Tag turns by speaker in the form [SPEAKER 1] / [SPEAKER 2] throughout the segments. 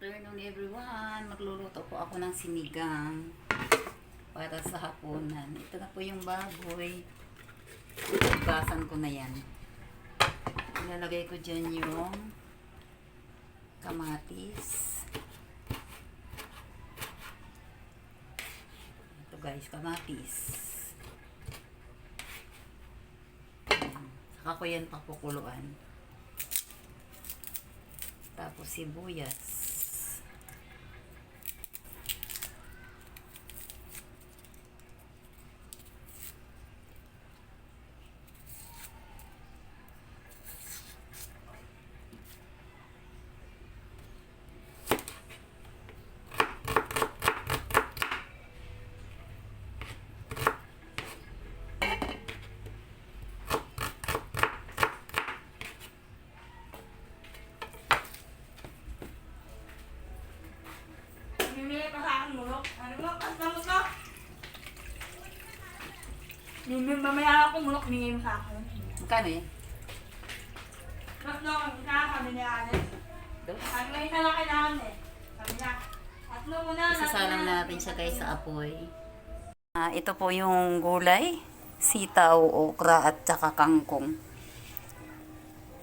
[SPEAKER 1] afternoon everyone. Magluluto po ako ng sinigang para sa hapunan. Ito na po yung baboy. Ibasan ko na yan. Ilalagay ko dyan yung kamatis. Ito guys, kamatis. Saka ko yan pakukuluan. Tapos sibuyas.
[SPEAKER 2] Bumili pa sa akin mulok. Ano mo? Basta mulok. Mamaya ako mulok, bigay mo sa akin.
[SPEAKER 1] Magkano yan?
[SPEAKER 2] Mas no, sabi ni Alex. Sabi nga isa lang kailangan eh. Sabi niya, tatlo muna.
[SPEAKER 1] Isasalang natin siya guys sa apoy. Ito po yung gulay. Sitaw, okra at saka kangkong.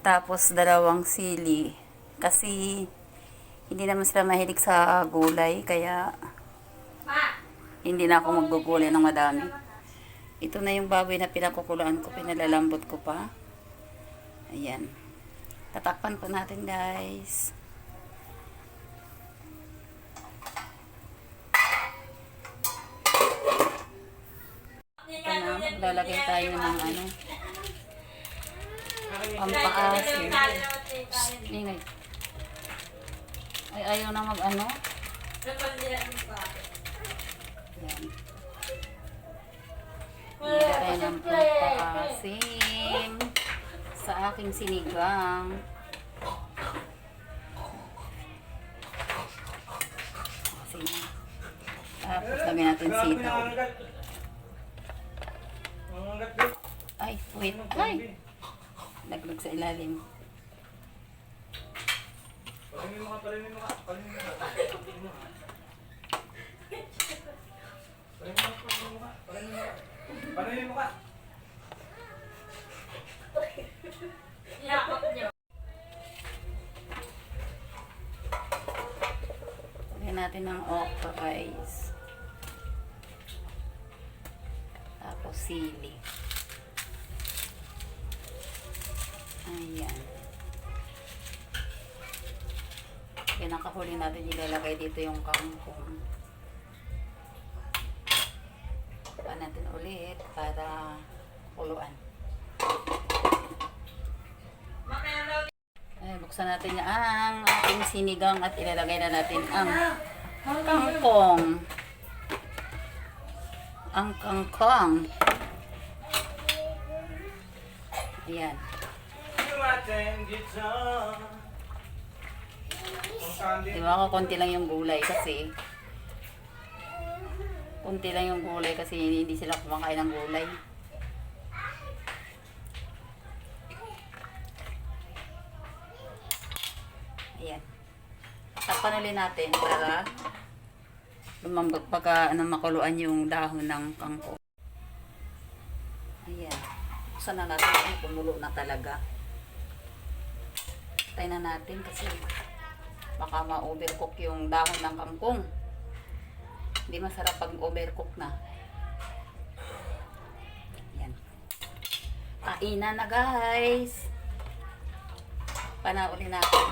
[SPEAKER 1] Tapos dalawang sili. Kasi hindi naman sila mahilig sa gulay, kaya hindi na ako maggugulay ng madami. Ito na yung baboy na pinakukuluan ko, pinalalambot ko pa. Ayan. Tatakpan po natin guys. Ito na, maglalagay tayo ng ano, pampaasim. Ingay. Ay, ayaw na mag-ano. Yan. Nilagay ng pampaasim sa aking sinigang. Asim. Tapos lagyan natin sitaw. Ay, wait. Ay! Laglag sa ilalim. Lagyan natin ng okra guys. Tapos sili. Ayan. Pinakahuli natin ilalagay dito yung kangkong. Tapan natin ulit para kuluan. Ay, buksan natin ang ating sinigang at ilalagay na natin ang kangkong. Ang kangkong. Ayan. Diba ako, konti lang yung gulay kasi hindi sila kumakain ng gulay. Ayan. Takpan ulit natin para lumambot pagka makuluan yung dahon ng kangkong. Ayan. Buksan na natin. Ay, kumulo na talaga. Patay na natin kasi baka ma-overcook yung dahon ng kangkong. Hindi masarap pag overcook na. Yan. Kainan na guys. Panauli natin.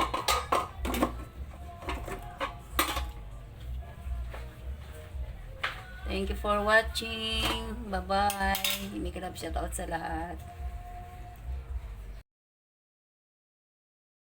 [SPEAKER 1] Thank you for watching. Bye-bye. May kalab shoutout sa lahat.